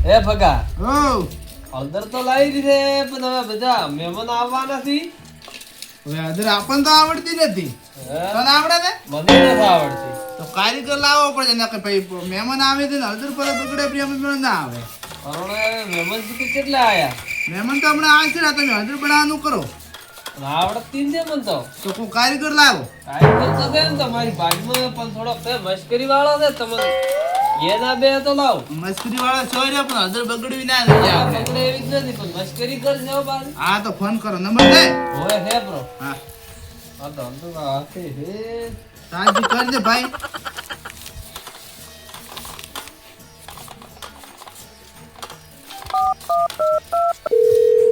એ ભગા ઓ હળદર તો લાવી દીધે પણ હવે બધા મહેમાન આવવા નથી. હવે હળદર આપણને તો આવડતી નથી. હે? તને આવડે ને મને નથી આવડતી. તો કારીગર લાવવો પડે ને કે ભાઈ મહેમાન આવે છે ને હળદર પર બગડે પ્રેમ ના આવે. હમણાં મહેમાન તો કેટલા આયા? મહેમાન તો હમણાં આવશે ને તમે હળદર બનાવવાનું કરો પણ આવડતી નથી મને તો. તો કોઈ કારીગર લાવો. કારીગર તો છે ને તમારી બાજુમાં પણ થોડોક છે મશ્કરી વાળો છે તમને એના બે તો લાવ. મસ્કરી વાળા છો રે પણ હળદર બગડવી ના જોઈએ આપણે. પકડે એવી જ નથી પણ મશ્કરી કરજો બાર. હા તો ફોન કરો નંબર દે. હોય હે બ્રો. હા આ તો અંધુ આખે હે. તાજી કર દે ભાઈ.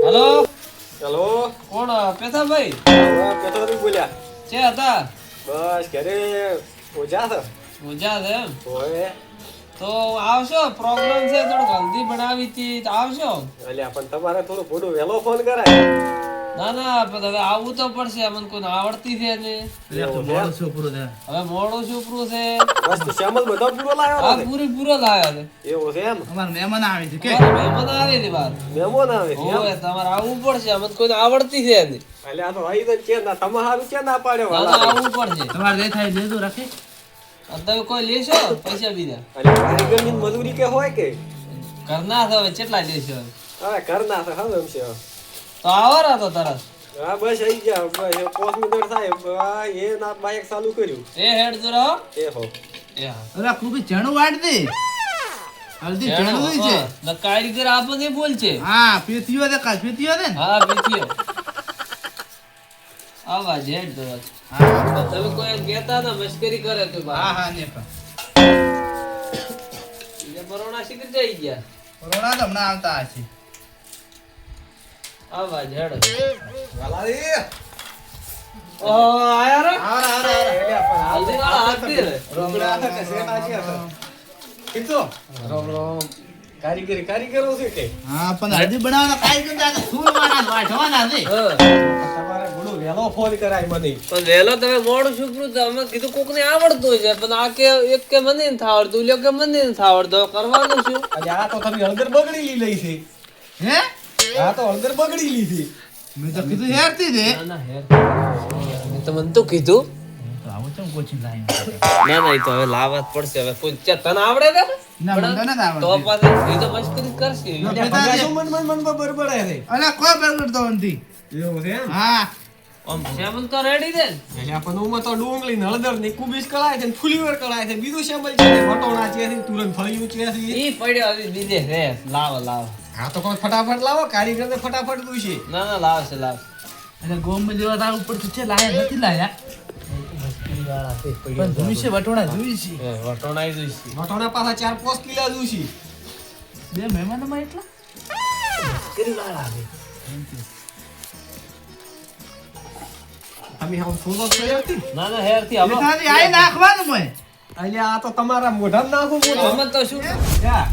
હલો હેલો કોણ પેથાભાઈ? પેટ્રોલ બોલ્યા છે હતા બસ ઘરે ઓજા છે મજા છે એમ ઓય તો આવશો પ્રોગ્રામ છે થોડુંક હલ્દી બનાવી હતી તો આવશો. અલ્યા પણ તમારે થોડું ઘણું વહેલો ફોન કરાય ના ના પણ હવે આવવું તો પડશે અમને કોઈ આવડતી છે ને મોડું છોકરું છે. હવે મોડું છોકરું છે. બસ તો શ્યામલ બધો પૂરો લાવ્યો આ ને પૂરો લાવ્યો છે. એવું છે એમ અમારા મહેમાન આવે છે કે તમારા મહેમાન આવે છે બાર. મહેમાન આવે છે ઓય તમારે આવવું પડશે અમને કોઈ આવડતી છે ને. અલ્યા આ તો ભાઈ તો કે ના તમારું કે ના પાડ્યો ના ના આવવું પડશે. તમારે જે થાય લેજો રાખી. અને તમે કોઈ લેશો પૈસા બીજા અલ્યા કારીગરની મજૂરી કે હોય કે ઘરના છે હવે કેટલા લેશો હવે? હવે ઘરના છે હવે એમ છે તો આવો રા તો તરત. હા બસ આવી ગયા બસ 5 મિનિટ થાય આ એ ના બાઈક ચાલુ કર્યું એ હેડ જરા હો. એ હો એ હા અરે કુકી ચણું વાટ દે. હલ્દી ચણું હોય છે. ના કારીગર આપણને બોલ છે. હા પીતીઓ દે કાલ પીતીઓ દે ને. હા પીતીઓ આવા જેડ તો હા તમે કોઈ એમ કહેતા ના મશ્કરી કરે તો હા હા ને પણ એટલે બરોણા શીખી જઈ ગયા. કોરોના તો હમણાં આવતા હશે. આવા જેડ વાલાજી ઓ આયા રે આવરા આવરા આવરા. હલ્દી વાળા હાથથી રે. રોમડા હતા કે સેટા છે હતા કીધો રોમ રોમ કારીગરો છે કે હા પણ હલ્દી બનાવવાના કારીગર તો આ તો સૂરવાના વાઢવાના છે. હા. તમારે ઘણું વહેલો ફોન કરાય મને પણ વહેલો તમે મોડું છોકરું તો અમે કીધું કોક ને આવડતું છે પણ આ કે એક કે મને નથી આવડતું લ્યો કે મને નથી આવડતું હવે કરવાનું શું? અને આ તો તમે હળદર બગડી લઈ છે હે આ તો હળદર બગડી લીધી મેં તો કીધું હેરતી દે. ના ના હેર મેં તો મને તો કીધું. તો આવું ચમ કોચિંગ લાઈન. ના ના એ તો હવે લાવવા જ પડશે હવે કોઈ તને આવડે છે ને? ના મને તો નથી તો આવડતી. પાછું એ તો મસ્કરી કરશે. મન બરોબર છે અલા કોઈ બગડતો નથી. એવું છે એમ હા આમ સેમલ તો રેડી છે ને? એટલે આપણને ઉમાં તો ડુંગળી ને હળદર ને કુબીસ કળાય છે ને ફુલીવર કળાય છે બીજું સેમ્પલ છે ને વટોણા છે ને તુરંત ફળિયું છે ને ઈ પડ્યો હવે બીજે રે લાવો હા તો કોઈ ફટાફટ લાવો કારીગર ને ફટાફટ પૂછે ના ના લાવશે અને ગોમ જેવા તાર ઉપર છે લાયા નથી લાયા. પણ જોઈ છે વટોણા જોઈ છે. વટોણાઈ જોઈશે. વટોણા પાછા 4-5 કિલો દૂસી બે મહેમાનોમાં એટલા તમે આમ થોડો સોયાતી ના ના હેર થી હવે બેટાજી આઈ નાખવાનું મોય. અલ્યા આ તો તમારા મોઢામાં નાખું મોઢું અમે તો શું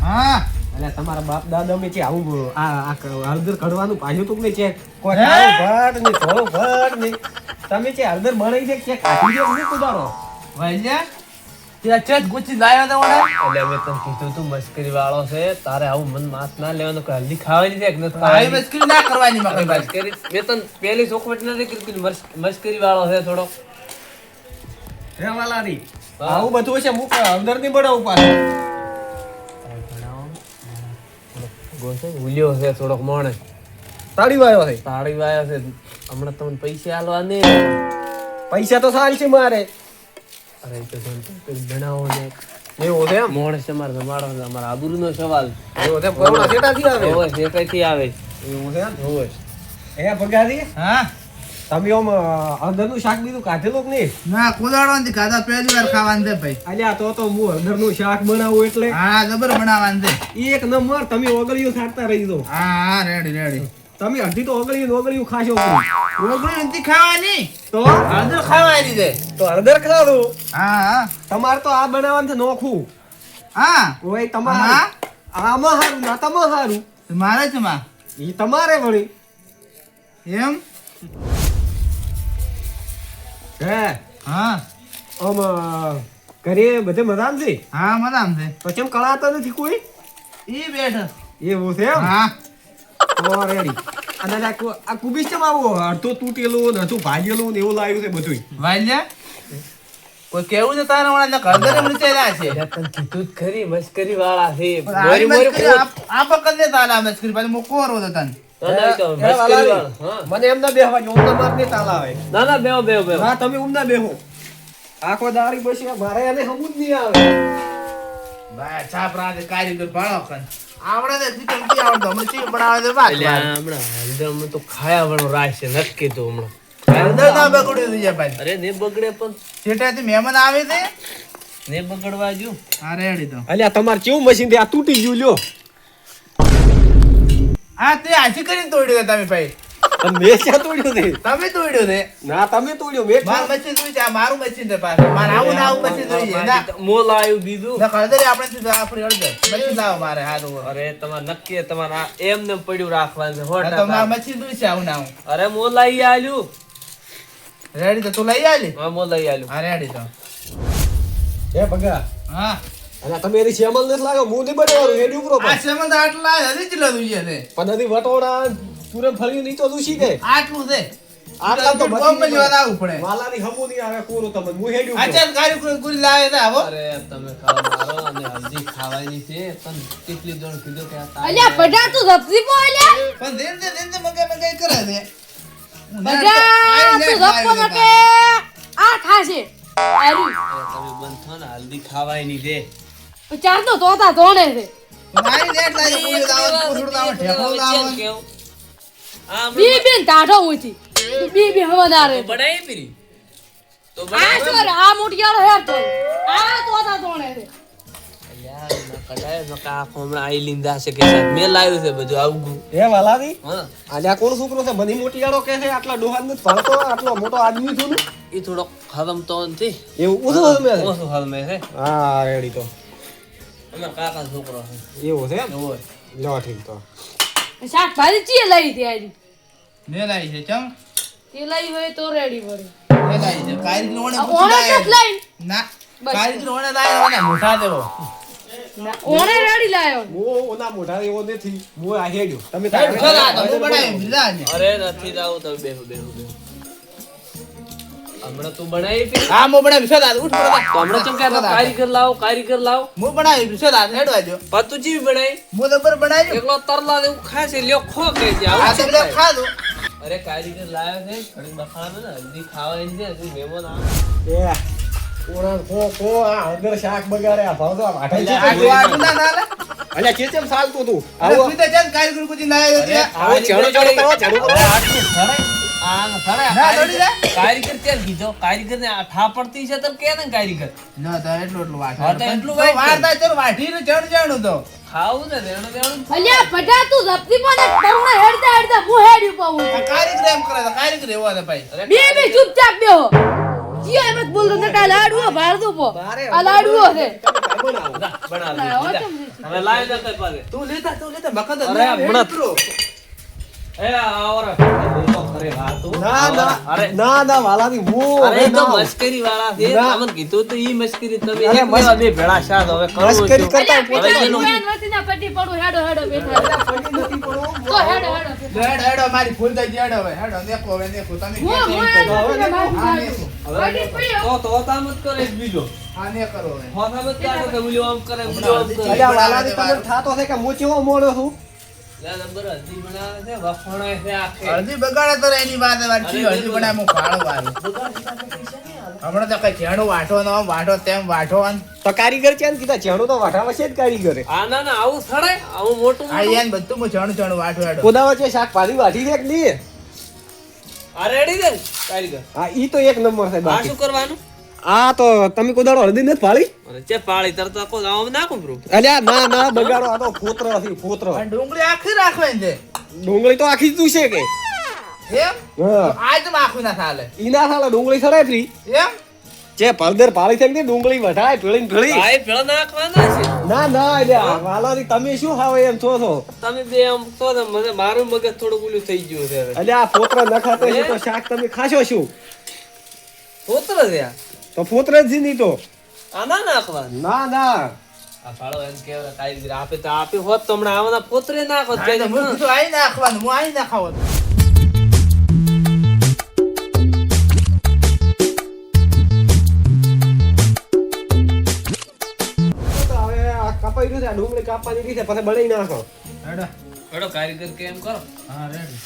હા અલ્યા તમારા બાપ દાદા મેં કે આવું આ હળદર કઢવાનું પાછું તું ને છે કોઈ હે? કાળું ભટ ને થોડું ભટ ને તમે છે હળદર બનાવી છે કે કાઢી દે ને કુદારો ભાઈજા તે ચેત ગુચી લાયા તો ઓડા. એટલે મેં તને કીધું તું મસ્કરી વાળો છે તારે આવું મન માસ ના લેવાનું કોઈ હલ્દી ખાવાની છે કે નથી આવી ખાવાની? મસ્કરી ના કરવાની અરે મગજ. મસ્કરી મેં તને પહેલી ચોખવટ નથી કીધી મસ્કરી વાળો છે થોડો. હે વાલારી હા. આવું બધું છે મુક હળદર ની બનાવું પાછું ઉલ્યો છે થોડોક મોણે તાળી વાયો છે તાળી વાયો છે હમણાં તમને પૈસા આલવા ને પૈસા તો સાલ છે મારે અરે એ તો બનાવો ને એવું છે એમ મોણે છે મારે જમાડો છે અમારા આબરૂનો સવાલ. એવું છે કોરોના સેટાથી આવે હોય છે કઈથી આવે એવું છે એમ હોય હે ભગારી હા તમે આમ હળદર નું શાક બીજું કાઢેલું કે નહીં ના કુદાડો નથી ખાધા પહેલી વાર ખાવાનું છે ભાઈ. અલ્યા તો હું હળદર નું શાક બનાવું એટલે હા જબર બનાવવાનું છે. એક નંબર તમે ઓગળિયું ખાતા રહી દો હા હા રેડી તમે અડધી તો ઓગળિયું ખાશો ઓગળી નથી ખાવાની તો હળદર ખાવાની છે. તો હળદર ખાધું હા હા તમારે તો આ બનાવવાનું છે નોખું હા ઓય તમારે હા? આમાં હારું ના તમારે હારું તો મારે છે માં ઈ તમારે વળી એમ હે હા આમ ઘરે બધે મજામ છે હા મજામ છે. પછી એમ કળાતા નથી કોઈ ઈ બેઠ એવું છે એમ હા તો રેડી અને આ કુબીસ કેમ આવો અડધો તૂટેલું ને અડધું ભાગેલું ને એવું લાવ્યું છે બધું વાલ્યા કોઈ કેવું છે તારે હમણાં ઘર મચાયેલા છે તને કીધું જ ખરી મસ્કરી વાળા છે આવી મસ્કરી આ પકડ દે તારા મસ્કરી પાછી મોકો રો તો તને મસ્કરી વાળા હા મને એમ ના બેહવા જો ઉમના માર ને તાલ આવે ના ના બેહો બેહો બેહો હા તમે ઉમના બેહો આખો દારી બસી મારે એને હમું જ નહીં આવે ભાઈ છાપ રાતે કારીગર ભાળો કન આવડે ને ચિકન કી આવડતો મને ચી બનાવે તો વાત એટલે હમણાં હલદરમાં તો ખાયા વાળો રાશ છે નક્કી તો હમણાં અંદર ના બગડ્યું થઈ જાય ભાઈ અરે ને બગડે પણ છેટાથી મહેમાન આવે છે ને બગડવા જો હા રેડી તો અલ્યા તમાર કેવું મશીન થી આ તૂટી ગયું લ્યો હા તે આછી કરીને તોડ્યો છે તમે ભાઈ અને મેં ક્યાં તોડ્યું છે તમે તોડ્યો છે ના તમે તોડ્યો મેં માર મશીન જોઈ છે આ મારું મશીન છે પાછું મારે આવું ના આવું મશીન જોઈએ ના મોલ આવ્યું બીજું ના કળદરી આપણે થી આપણી અડધે મશીન લાવો મારે હારું અરે તમારે નક્કી તમારે આ એમને પડ્યું રાખવાનું છે હા તો માર મશીન જોઈ છે આવું ના આવું અરે મોલ આવી આલ્યું રેડી તો તું લઈ આલી હા મોલ આવી આલ્યું હા રેડી તો હે ભગા હા અને તમે એની શ્યામલ નથી લાગો હું નહીં બનાવવાનું હેડી ઉપરો આ સેમંત આટલા હજી ચલો જોઈએ છે પણ હજી વટોડા તુરંત ફરી નહીં તો દુસી ગઈ આટલું છે આટલા તો બોમ્બ લેવા લાવવું પડે વાલાની હમુ નહીં આવે કોરું તમને હું હેડી ઉપરો અચાન ગાડી ગુરી લાવે છે આવો અરે તમે ખાવા મારો અને હલ્દી ખાવાની છે પણ કેટલી જણ કીધું કે આ તારી અલ્યા બડા તું ધપતી પો અલ્યા પણ દેન મગે મગે કરે છે બડા તું ધપકો નકે આ ખાશે આરી અરે તમે બંધ થો ને હલ્દી ખાવાની છે ચાર તો તોતા ધોણે છે મારી નેટ લાગે પૂરી દાવ પૂરું દાવ ઠેકો દાવ કેવું? આ બી બેન તાઢો ઉતી બી હવાદારે તો બનાવી પીરી તો આ બનાવી છોર આ મોટિયાળો હેર તો આ તોતા ધોણે છે યાર ના કડાય નકા આખો હમણાં આઈ લીંદા છે કે સાહેબ મેં લાવ્યું છે બધું આવું હે વાલાની હા આજે આ કોણ છોકરો છે મને મોટી આડો કે છે આટલા ડોહાન નથી ભણતો આટલો મોટો આદમી છું ને એ થોડો ખતમ તો નથી એવું ઓછું તમે ઓછું હાલમે છે હા રેડી તો અમારા કાકા છોકરો છે એવું છે એમ ઓય લો ઠીક તો શાકભાજી ચીએ લઈ હતી આરી મે લાઈ છે ચમ તે લઈ હોય તો રેડી પડે મે લાઈ છે કારીગર ઓણે ઓણે પૂછાય કટ લઈ ના કારીગર ઓણે લાય ઓને મોટા દેવો ઓણે રેડી લાયો હું ઓના મોઢા એવો નથી હું આ હેડ્યો તમે ચલા તો હું બનાવી દીધા ને અરે નથી જાવું તમે બેહો બેહો બેહો હમણાં તું બનાવી પી હા મો બનાવી સદા ઉઠ તો હમણાં ચમ કહેતો કારીગર લાવો મો બનાવી સદા હેડવા જો પાતું ચીવી બનાવી મો તો બર બનાવી એકલો તરલા એવું ખાશે લ્યો ખો કે છે આ આવું તો કેમ લે થાય? ખાધો અરે કારીગર લાવ્યો છે ઘડી બખાડો ને હલ્દી ખાવાની છે હજી મહેમાન આવે એ ઓણા કો આ અંદર શાક બગાડે આ ભાવ તો આ વાઠા એટલે છે આટલું ના નાલે અલ્યા કેમ ચાલતું તું આવો આવો તું તો ચાલ કારીગર કુજી લાયો છે આવો ચડો ચડો કરો ચડો કરો આટલું ધરાય. આ ધરાય. ના દોડી જાય કારીગર ત્યાં કીધો કારીગર ને ઠા પડતી છે તો કે ને કારીગર ના તો એટલું વાટ હા, તો એટલું વાટ વાળતા ચલ વાઠી ને ચડ જાણું તો ખાવું ને દેણું દેણું અલ્યા બડા તું ધપતી પો ને તરુણા હેડતા હું હેડી પાઉં આ કારીગર એમ કરે તો કારીગર એવો છે ભાઈ અરે બે ચૂપચાપ બેહો જીઓ એમ જ બોલતો નકા લાડવો ભાર દો પો આ લાડવો છે બનાવ લે. હવે લાવી દે કઈ પાસે તું લેતા મકદ અરે હમણાં એ આવરા તો ખરે વાત ના ના અરે ના ના વાલાની હું અરે હવે તો ના મસ્કરી વાળા છે ના. તમને કીધું તો ઈ મસ્કરી તમે અરે એક લેવા બે ભેળા શાદ હવે કરવું મસ્કરી છું. કરતા અલ્યા હવે પેટા એનું- દુકાન વતીના પટ્ટી પડું હેડો હેડો બેઠા તો હેડો હેડો હેડ હેડ મારી ફૂલ થઈ હેડ હવે હેડ દેખો હવે દેખો તમે હું કેમ હું કરો? હેડો મારું હા, ગાડી. દેખો. પટ્ટી પડ્યો તો તામત કરે જ બીજો હા ને કરો હવે હોતામત કાઢો કે બોલ્યો આમ કરે બોલ્યો આમ કરે અલ્યા વાલાની તમને થાતો છે કે હું કેવો મોડો છું લે નંબર હલ્દી બનાવે છે વખણાય છે આખે અડધી બગાડે તો એની વાત છે મારી ચીજ અડધી બનાય હું ફાળો વાળી હમણાં તો કઈ ઝેણું વાઢો ન વાઢો તેમ વાઢો ન. તો કારીગર છે ને કીધા ચેણું તો વાઠા વચ્ચે જ કારીગરે આ ના ના આવું સડાય આવું મોટું આ યાન બધું હું ઝેણું વાઢો હેડો કોદા વચ્ચે શાકભાજી વાટી છે કે નહીં આ રેડી દે કારીગર હા ઈ તો એક નંબર છે આ બાકી શું કરવાનું આ તો તમે કોદાળો હળદી નથી ફાળી અરે ચે પાળી તરતા કો આમ નાખું પ્રૂફ અલ્યા ના ના બગાડો આ તો ફોતરો હતી ફોતરો અને ડુંગળી આખી રાખવાની છે ડુંગળી તો આખી તું છે કે એમ હા આજ તો આખું ના ચાલે ઈ ના થાલે ડુંગળી સરાય ફ્રી એમ જે પલદર પાળી થઈ ગઈ ડુંગળી વઢાય ભીળી ભીળી ભાઈ પેલા નાખવાના છે ના ના અલ્યા વાલાની તમે શું ખાવ એમ છો છો તમે બે આમ તો ને મને મારું મગજ થોડું ઓલું થઈ ગયું છે હવે અલ્યા આ ફોતરા ન ખાતો છે તો શાક તમે ખાશો શું પોત્ર છે આ તો ફોતરા જ નહીં તો આ ના નાખવાનું ના ના આ ફાળો એમ કેવરા કારીગર આપે તો આપે હોત તો હમણાં આવાના પોતરે નાખો હા, તો હું કીધું આઈ નાખવાનું, હું આઈ નાખાવાનું. તો હવે આ કપાઈ રહ્યું છે, આ ડુંગળી કાપવાની રહી છે, પછી બનાવી નાખો. હેડો. એડો કારીગર કેમ કરો હા, રેડી.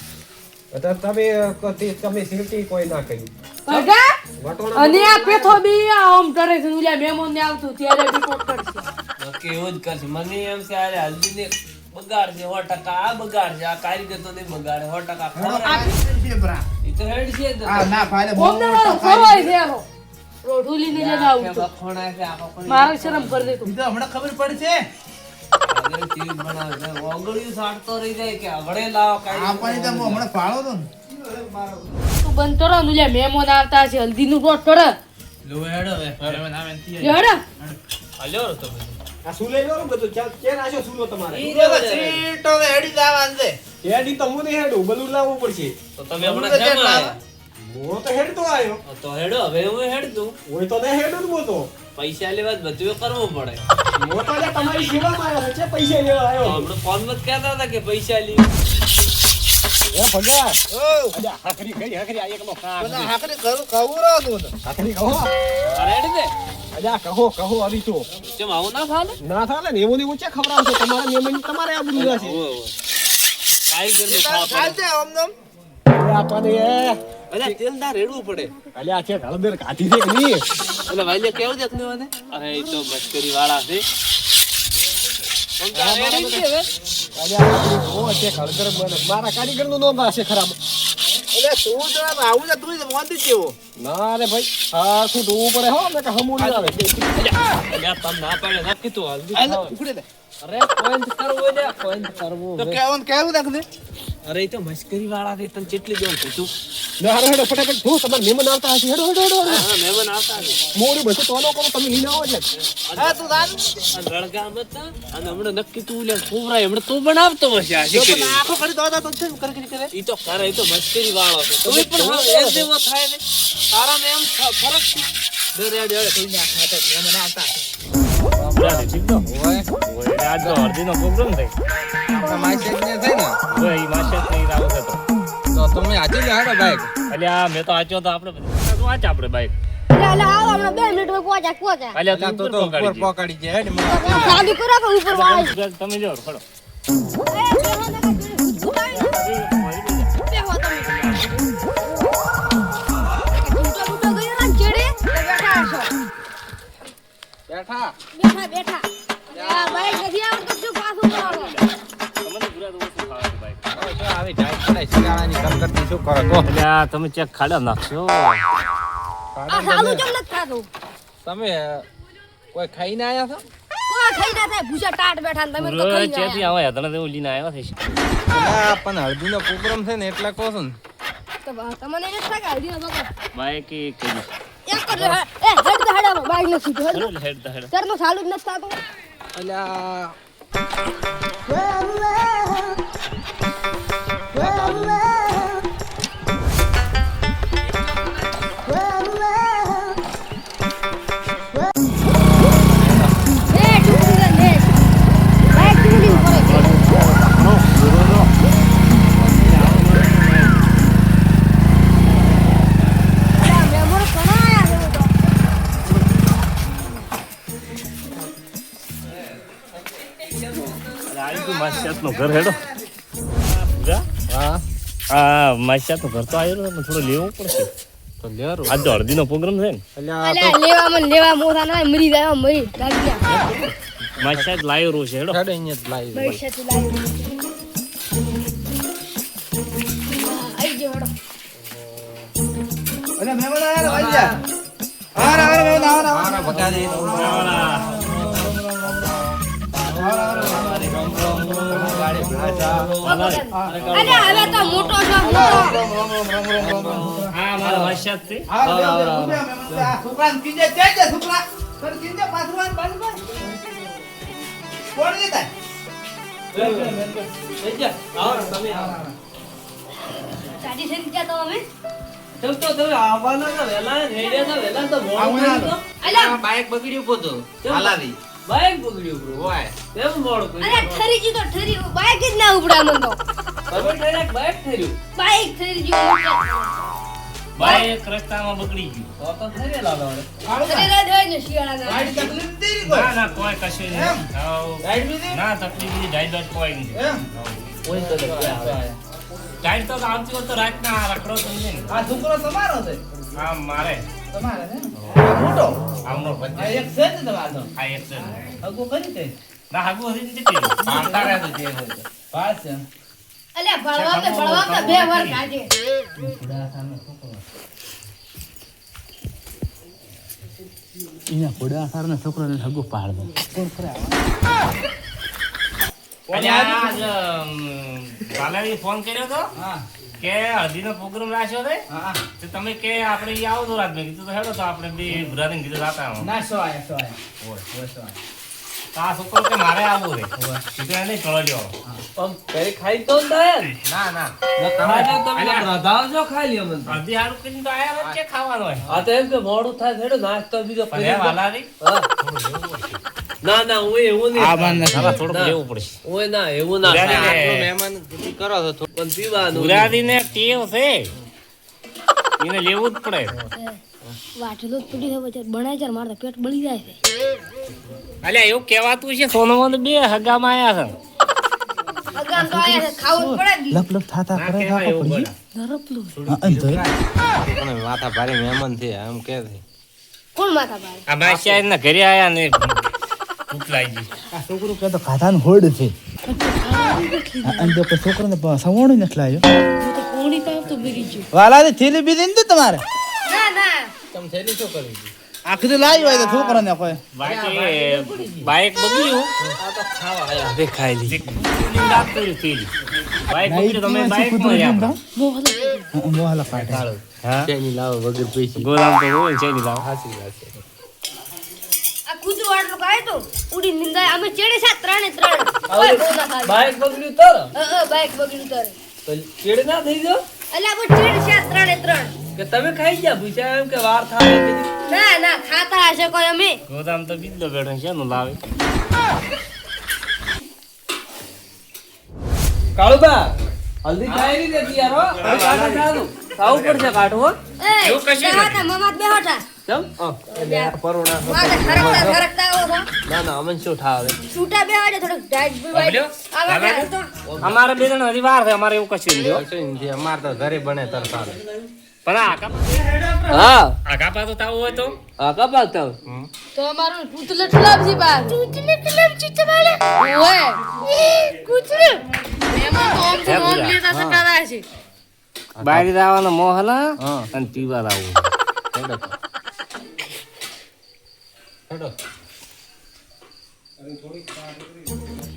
અત્યારે તમે સીટી કોઈ ના કરી. ભગા વટોણા અને આ પેથો બી આમ કરે છે ઓલા મહેમાન ને આવતું ત્યારે બી કોક કરશે નક્કી એવું જ કરશે મને એમ છે અરે હલ્દી ને બગાડ છે 100% આ બગાડ છે આ કારીગર તો નહીં બગાડે 100% ખબર છે ભરા. ઈ તો હેડ છે જ આ ના ફાલે બહુ ઓમને મોટો સવાય છે એનો રોઢુલી ને લઈને આવું તો બખોણા છે આખો પણ મારે શરમ કરી દે તું ઈ તો હમણાં ખબર પડશે. આગળ ચીજ બનાવે છે ઓગળ્યું સાટતો રહી જાય કે હવડે લાવો આ પાણી તો હું હમણાં ફાળો તો ને. તું બંધ કરો ને ઓલા મહેમાન આવતા છે હલ્દી નું રોટ કરે લો હેડો હવે મહેમાન આવે ને તૈયાર. લેડો હલ્યો તો આ સુલે લો ને બધું ક્યાં નાખ્યો સુલો તમારે ઈ ઈ તો સીટો ને હેડી જવાનું છે. હેડી તો હું નહીં હેડું બધું લાવવું પડશે. તો તમે હમણાં કેમ આયા? હું તો હેડતો આવ્યો તો હેડો હવે હું હેડ દઉં હોય તો નહીં હેડું જ હું તો. પૈસા લેવા જ બધું કરવું પડે હું તો લ્યા તમારી સેવામાં આવ્યો છે, પૈસા લેવા આવ્યો. આપણે ફોન માં કહેતા હતા કે પૈસા લીધું એ ભગા ઓ, અલ્યા હાકરી કઈ હાકરી આ એકનો કામ પેલા હાકરી કહું રહો તું તો. હાકરી કહો રેડી દે અલ્યા કહો આવી તો કેમ આવું ના ફાલે ના થાલે ને એવું ને ઊંચે ખવડાવશો તમારા મહેમાન તમારે આ બધું જશે. કારીગર ને તારે ખાવા ચાલશે આમ નામ. અલ્યા પણ અલ્યા તેલ ના રેડવું પડે અલ્યા છે હળદર કાઢી છે કે નહીં એટલે વાલે કેવું દેખને મને અરે એ તો મસ્કરી વાળા છે તમ તો રેડી છે હવે અલ્યા ઓ છે હળદર મને મારા કારીગર નું નામ હશે ખરાબ. એટલે તું તો આમ આવું છે, તું તો મોંધી જ જેવો. ના રે ભાઈ હા શું ધોવું પડે હો ને કે હમું નહીં આવે. અલ્યા તમ ના પાડે નક્કી તું હલ્દી આલે, ખાવ ઉખડી દે. અરે પોઈન્ટ કરવો ને પોઈન્ટ કરવો તો કેવું દેખ દે. અરે એ તો મસ્કરી વાળા છે તને કેટલી દેવું પૂછું ના હેડો ફટાફટ જો તમારા મહેમાન આવતા હશે હેડો હેડો હેડો હા મહેમાન આવતા છે મોડું બધું તો કરો તમે લઈને આવો એટલે હા, તું રાત. આ રળગામ હતા અને હમણાં નક્કી તું લે ખોવરાય હમણાં તું બનાવતો હશે આ તો શીખરી પણ આખો કરી દો તો છે કરે. ઈ તો કરે ઈ તો મસ્કરી વાળો છે તમે પણ હા એ જેવો થાય ને તારા ને એમ ફરક છે રેડી રેડી થઈ જા ખાતે મહેમાન આવતા હશે. એટલે આવો હમણાં 2 મિનિટ માં પહોંચ્યા પકડી જાય ચાલુ કરો કે ઉપર વાળ તમે જો ખડો બેઠા. આવી ટાઈટ પડે શિયાળાની કલકત્તી શું કરો તો તમે ચેક ખાડા નાખશો તમે કોઈ ખાઈને આયા છો? ચેતી આવે તને એવું લઈને આવ્યા છે પણ હળદીનો પ્રોગ્રામ છે ને એટલે કહો છો ને. બાઈક કે કરી હેડ હેડ ચાલુ જ નથી થતું અલ્યા નું ઘર હેડો હા માસિયાત નું ઘર તો આવ્યો પણ થોડું લેવું પડશે તો લેરો આજ તો અડધી નો પ્રોગ્રામ છે ને લેવા મોટા ના મરી ગયા મરી ગાડી માસિયાત લાવ્યો રહ્યો છે હેડો ખાડે અહીંયા જ લાવી. ભવિષ્યથી લાવી આઈ ગયો હેડો અરે મહેમાન આયા ને ભાઈ જા. આરા મહેમાન આરા ભગા દે. અરે હવે તો મોટો છે મોટો હા મારા માસિયાત છે છોકરાને કીજે તેજે છોકરા કર કીજે પાછું બંધ કોણ દેતા ગાડી થઈ ગયા તો અમે તમ તો તમે આવવાના હતા વેલા રેડિયા હતા વેલા તો મોડું આવવાના થયું તો. અલ્યા બાઈક બગડ્યું પોતો હાલાવી બાઈક બગડ્યું bro. ઓય કેમ મોડું કર્યું? અરે ઠરી ગયું તો ઠરી બાઈક જ ના ઉપડા મન તો તમે ઠર્યા કે બાઈક ઠર્યું? બાઈક ઠરી ગયું બાઈક રસ્તામાં બગડી ગયું. તો ઠર્યા લાગે હવે. અરે રાત હોય ને શિયાળાના ગાડી તકલીફ નથી કોઈ? ના ના કોઈ કશું એમ? નહીં. હાવ. ગાડી બીજી? ના તકલીફ નહીં, ડાયટ બાઈટ કોઈ નહીં. એમ? કોઈ તો નથી આવે. ડાયટ તો આવતી હોય તો રાતના રખડો તો નહીં ને. આ છોકરો તમારો છે? આ મારે તમારે છે ને? આ મોટો? આમનો આ ભત્રીજો. એક છે ને તમારો તો? આ એક છે ને. હગો કરી તે? ના હાગુ હતી ને તે. મારતા રહ્યા તો જે હોય તે. પાસ છે. અલ્યા ભળવા તો બે વાર કાઢે એના ઘોડા સારના છોકરાને હગો પાડ દો. કોણ કરે? અલ્યા આજ કાલે ફોન કર્યો તો હા કે હળદીનો પ્રોગ્રામ રાખ્યો છે હા તો તમે કે આપણે ઈ આવો તો રાત મેં કીધું તો હેડો તો આપણે બે બ્રધર કીધું રાતા આવો. ના સો આયા હોય. હોય સો આયા. તો આ છોકરો કે મારે આવવું રે કીધું એને ચલો લ્યો. આમ ઘરે ખાઈ તો થાય ને. ના ના ખાઈ તો તમે રાધાવજો ખાઈ લ્યો મને તો. હળદી હારું કરીને તો આયા વચ્ચે ખાવાનું હોય. આ તો એમ કે મોડું થાય હેડો નાસ્તો બીજો પણ કરી હે દો. વાલા રી હા. ના ના હું એવું નહીં. આ બાને હવે થોડુંક ના. લેવું પડશે. ઓય ના એવું ના ગુજરાતી થાય. ને- મહેમાન કરો તો પણ પીવાનું ગુજરાતીને ટેવ છે એને લેવું જ પડે. વાટેલો જ પડી હવે બનાય છે મારે પેટ બળી જાય છે અલ્યા એવું કહેવાતું છે સોનોમાં તો બે હગામાં આયા છે. અગામ તો આયા છે ખાવું જ પડે જ. લપ લપ થાતા ના કરે કહેવાય એવું બોલા. ધરપલું માથા ભારે મહેમાન છે આમ કે કોણ માથા ભારે આ ભાઈ સાહેબ ના ઘરે આયા ને ભૂખ લાગી ગઈ. આ છોકરો કે તો ખાધાનું હોડ છે. અને જો કોઈ છોકરાને સવાણું નથી લાવ્યો. હું તો કોણી પાવ તો બગડી ગયું વાલાથી થેલી બીજી નથી તમારે? ના ના આખી તો લાવી હોય તો છોકરાને કોઈ. બાઈક બગડ્યું હવે ખાઈ લી તે કુટુંબની વાત કરી હતી. બાઈક બગડ્યું તમે બાઈકમાં જ આપણા. મોહલા કાઢે. હા તેની લાવો વગર પૈસા ગોલામ તો હોય છે ની લાવ. આ કૂતરું આટલું કાય તો ઉડી નિંદાય અમે ચેડે છે ત્રણે ત્રણ કોઈ બહુ ના ખાય બાઈક બગડ્યું તો બાઈક બગડ્યું તારે તો ચીડ ના થઈ જાઓ અલ્યા બહુ ચેડે છે ત્રણે ત્રણ કે તમે ખાઈ ગયા પૂછ્યા એમ કે વાર થાય કે ના ના ખાતા હશે કોઈ અમે ગોદામ તો બીજો બેઠો છે નું લાવે. કાળુબા હલ્દી ખાઈ નહીં દેતી યાર હો હવે કાઢા ખાવાનું ખાવું પડશે કાઢું હો એવું કશું નથી. બેહોટા મમાત બેહોટા ચમ પરોણા માથે ખરકતા ખરકતા આવો છો ના ના અમન શું ઠાવે છૂટા બેહોટે થોડું ડાઈટ બબલ્યો? આવે તો અમારે બે જણ હજી વાર છે અમારે એવું કશું નથી. અમાર તો ઘરે બને તરતા પણ હા આગા પાછું તાવું હોય તો આ કપાતા તો અમારું પૂતલટ લાવજી બાર પૂતલટ લાવજી તમારે ઓય કૂતરું એમાં તો આમ તો આમ લેતા સટાડા છે બારી દાવાનો મોહલા અને પીવા દાવું.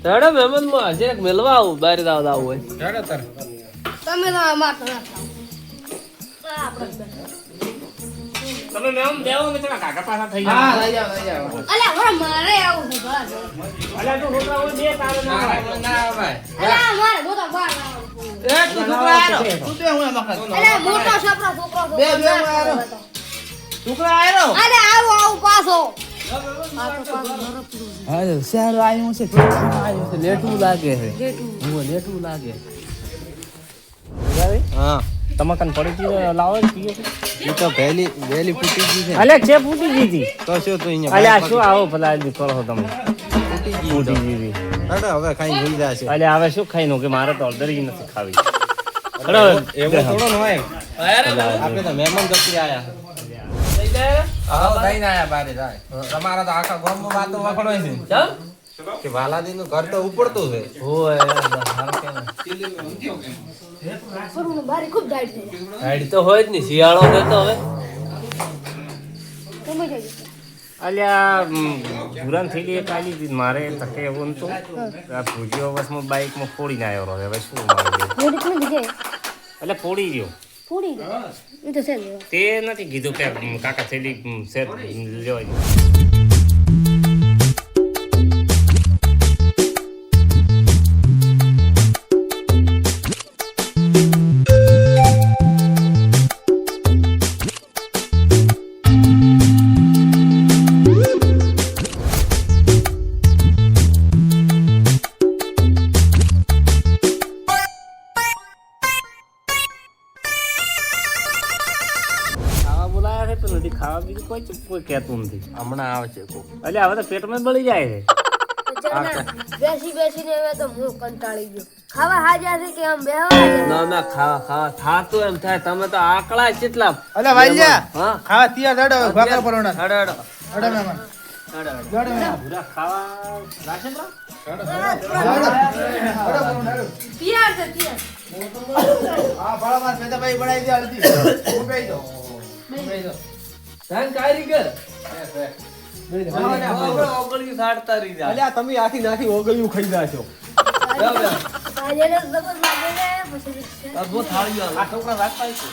હેડો મહેમાન માં હજી એક મેલવા આવું બહાર દાવ આવું હોય તમે તો અમાર તો ના તમે મેમ દેવો ને થોડા કાકા પાછા થઈ હા જાય. લઈ જાઓ લઈ જાઓ. અલ્યા હવે મારે આવું છે બહાર અલ્યા તું છોકરા હોય બે તારે ના આવે. અલ્યા મારે મોટા બહાર આવું એ તું છોકરા આયો. તું તે હું એમાં ખાતો. અલ્યા મોટો છોકરો બે આયો. છોકરા આયો. અલ્યા આવું આવું પાછો હા શહેર આવ્યું છે આવ્યું છે. લેટું લાગે છે લેટું લાગે હા તમે કન પડી ગઈ લાવો જ પીએ. એ તો વહેલી ફૂટી ગઈ છે અલ્યા છે ફૂટી ગઈ હતી. તો શું તું અહીંયા અલ્યા શું આવો ભલા કરો છો તમે ફૂટી ગઈ ફૂટી ગઈ હતી. હેડો હવે ખાઈ ભૂલી જશે અલ્યા હવે શું ખાઈ નો કે મારે તો અડધરી નથી ખાવી. હેડો. એવું થોડો ન હોય આપણે તો મહેમાન જતી આયા હા લઈને આયા બારે જાય તમારા તો આખા ગામમાં વાતો વખણાય છે ચમ કે વાલાદી નું ઘર તો ઉપડતું છે હોય ફરું બારી ખૂબ ડાઈટ થઈ હાઈડ તો હોય જ નહીં શિયાળો છે તો હવે તમે જઈ અલ્યા ભૂરાન થયેલી એક આલી હતી મારે તકે એવું નતું. આ ભૂજીઓ બસમાં બાઈકમાં ફોડીને આવ્યો રહ્યો. હવે શું મારે મોડી કોણ છે એટલે ફોડી ગયો પૂરી એ તો છે લેવા તે નથી કીધું કે કાકા થેલી સેટ લેવાય. કોઈ કહેતું નથી હમણાં આવશે કોક. એટલે હવે તો પેટમાં જ બળી જાય છે બેસીને હવે તો હું કંટાળી ગયો ખાવા હાજર છે કે આમ બેહવા ના ના ખાવા થાતું એમ થાય તમે તો આકડા કેટલા અલા વાલ્યા હા ખાવા તૈયાર હેડો ભાગર પરોણા હેડો હેડો હેડો મહેમાન હેડો હેડો. હેડો મહેમાન પૂરા ખાવા રાખે બરા તૈયાર છે તૈયાર હા ભાડા માર પેદા ભાઈ બનાવી દે હલ્દી હું બેહી દો ધન કારીગર ઓગળી સાડતા રહી જાય અલ્યા તમે આખી નાખી ઓગળિયું ખાઈ જાશો. આજે જબર લાગે છે પછી બહુ થાળી આવે આ છોકરા રાખતા છે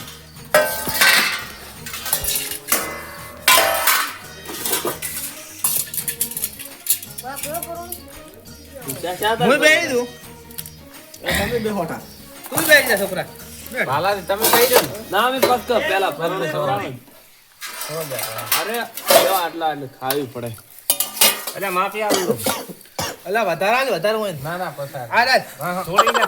હું બેહી દઉં તમે બેહોટા. તું બેહી જા છોકરા ભાલાજી તમે કહી દો ને. ના અમે પક્કા પેલા ફરને સવરાવી અરે જો આટલા ખાવી પડે એટલે માફી આવું અલા વધારે હોય ના ના પસાર. આ રાજ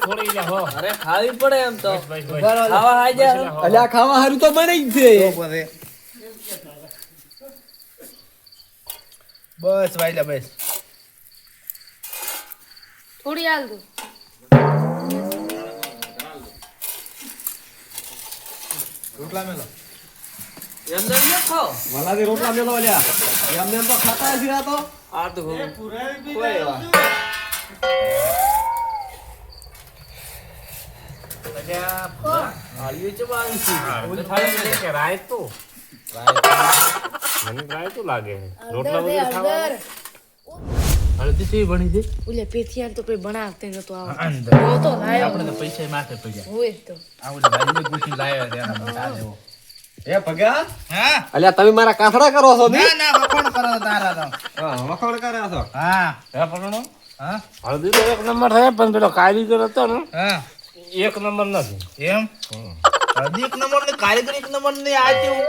થોડી લે હો અરે ખાવી પડે એમ તો બસ, બસ. ખાવા હાજર અલ્યા ખાવા હારું તો બને જ છે. બસ વાયલા બસ થોડી હાલ દો રોટલા મેલો એમ તો ન ખાઓ વાલાજી રોટલા મેલો અલ્યા. એમને એમ તો ખાતા હશે આ તો. આ તો કોઈ એવા થાળીઓ ચબાવી છે કે રાય તો મને રાય તો લાગે છે. રોટલા હળદર દે વગર ખાવા હળદર હળદી થી બની દે ઓલે પેથિયાર તો કોઈ બનાવતે નતો આવતો અંદર હું તો લાયો આપણે તો પૈસા માથે પડ્યા હોય તો આવડે ભાઈ ગુછી લાવ્યા છે એના મોટા જેવો એ ભગા હા અલ્યા તમે મારા કાથડા કરો છો ને? ના ના વખોણ કરો તારા તો હા, વખોડ કર્યા છો. હા હે પકડો હા હળદી તો એક નંબર થાય પણ પેલો કારીગર હતો ને હા એક નંબર નથી એમ હળદી એક નંબર ને કારીગર એક નંબર ને આ કેવું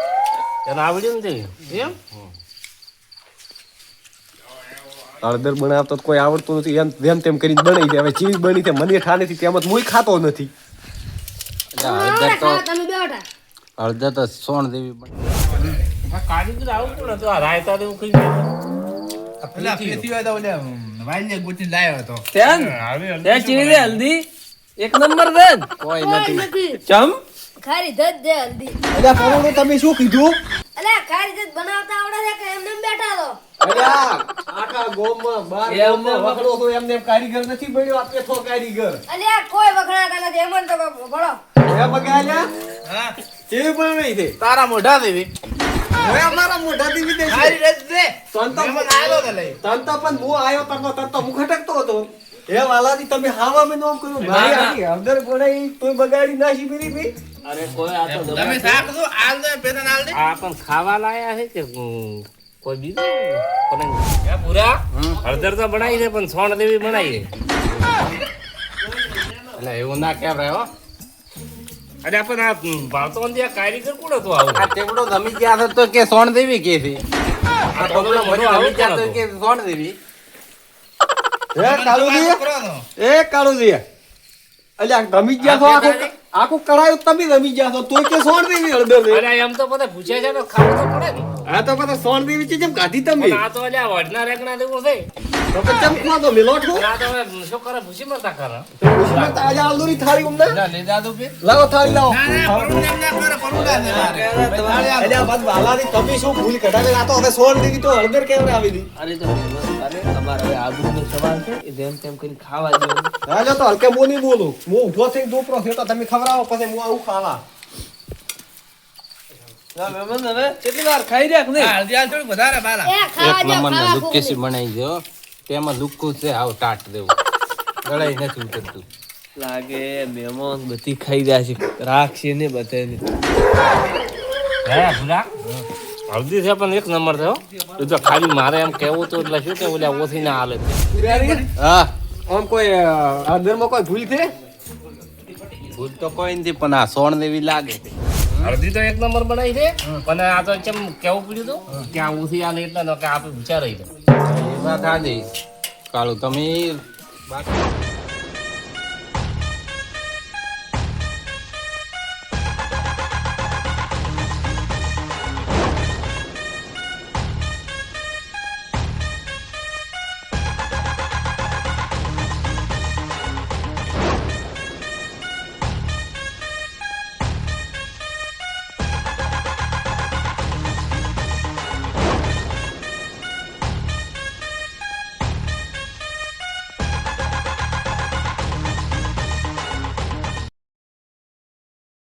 એને આવડ્યું નથી એમ હળદર બનાવતો તો કોઈ આવડતું નથી એમ જેમ તેમ કરીને બનાવી દે. હવે ચીજ બની છે મને ઠાની તેમ જ હું ખાતો નથી. હળદર તો તમે બેઠા હળદર તો સોણ દેવી બને. આ કારીગર આવું પણ હતું આ રાયતા જેવું કઈ નહીં. પેલા પેથી હોય તો ઓલે વાયલે ગુછી લાવ્યો હતો તેન તે ચીવી દે હલ્દી એક નંબર દે કોઈ કોઈ નથી. નથી ચમ ખારી ધજ દે હલ્દી અલ્યા કરોડો તમે શું કીધું? અલ્યા ખારી ધજ બનાવતા આવડે છે કે એમને એમ બેઠા તો અલ્યા આખા ગામમાં બાર એમને ગામમાં વખડો તો એમને એમ કારીગર નથી બન્યો. આ પેથો કારીગર અલ્યા કોઈ વખણાતા નથી એમ જ તો ભળો હે ભગા અલ્યા હા કેવી પણ નહીં છે. તારા મોઢા દેવી હવે અમારા મોઢાથી વિદેશ છે. સારી રસ દે તન તો મહેમાન આવ્યો તો લઈ તન તો પણ હું આવ્યો તન તો હું ખટકતો હતો. હે વાલાજી તમે હાવા મેં નોમ કર્યું. મારી આખી હળદર ગોળાઈ તોય બગાડી નાખી મેરી ભઈ. અરે કોઈ આ તો તમે શાક દો આલ દે પેદા આલ દે આ પણ ખાવા લાયા છે કે કોઈ બીજું પણ હે પૂરા હળદર તો બનાવી છે પણ સોણ દેવી બનાવી છે. એટલે એવું ના કહેવાય હો. અરે પણ આ ભાવતો નથી આ કારીગર કોણ હતું આવું આ તેવડો રમી ગયા હતા તો કે સોણ દેવી કે છે. આ તો પેલો બધું આવું રમી ગયા કોણ તો કે સોણ દેવી. હે કાળુજી કરો તો એ કાળુજી અલ્યા રમી ગયા છો આખું આખું કરાયું તમે રમી ગયા છો તોય કે સોણ દેવી હળદર ને. અરે એમ તો બધા પૂછે છે ને ખાવું તો પડે ને આ તો બધા સોણ દેવી છે જેમ ગાધી તમે પણ આ તો અલ્યા વડના રેકના જેવું છે તો પછી જેમ ખવા દો મિલોટ છો આ તો હવે શું કરે ભૂસી મરતા કરે ઉસીમાં તાજા આલદુરી થાળી ઉમના લે લે દાદુ પે લાવો થાળી લાવો ના ના પરુણ એમ ના કરે પરુણ ના દે મારે અલ્યા બસ વાલાની તમે શું ભૂલ કઢાવે આ તો હવે સોણ દેવી તો હળદર કેમ આવી દી અરે તો મહેમાન અરે તમારે હવે આબરૂનો સવાલ છે એ જેમ તેમ કરીને ખાવા દેવાનું રાજો તો હલકે મો નહીં બોલું હું ઊભો થઈને દોપરો થયો તો તમે ખવડાવો પછી હું આવું ખાવા ના મહેમાન હવે કેટલી વાર ખાઈ રાખ ને હળદી આલ થોડી વધારે બાલા એ એક ખાવા જાવ નંબર ખાવા લુકેસી બનાવી દો. તેમાં લુક્કું છે આવ ટાટ દેવું. ગળાઈ નથી ઉતરતું. લાગે મહેમાન બધી ખાઈ રહ્યા છે રાખશે ને બધાને હે પૂરા હળદી છે પણ એક નંબર થયો એ તો ખાલી મારે એમ કેવું તો એટલે શું કે ઓલા ઓછી ના હાલે હા આમ કોઈ હળદરમાં કોઈ ભૂલ છે ભૂલ તો કોઈ નથી પણ આ સોણ દેવી લાગે. હળદી તો એક નંબર બનાવી છે પણ આ તો કેમ કેવું પડ્યું હતું કે આ ઓછી હાલે એટલે ન કે આપણે વિચાર રહી જાય એ વાત આજે કાળું તમે બાકી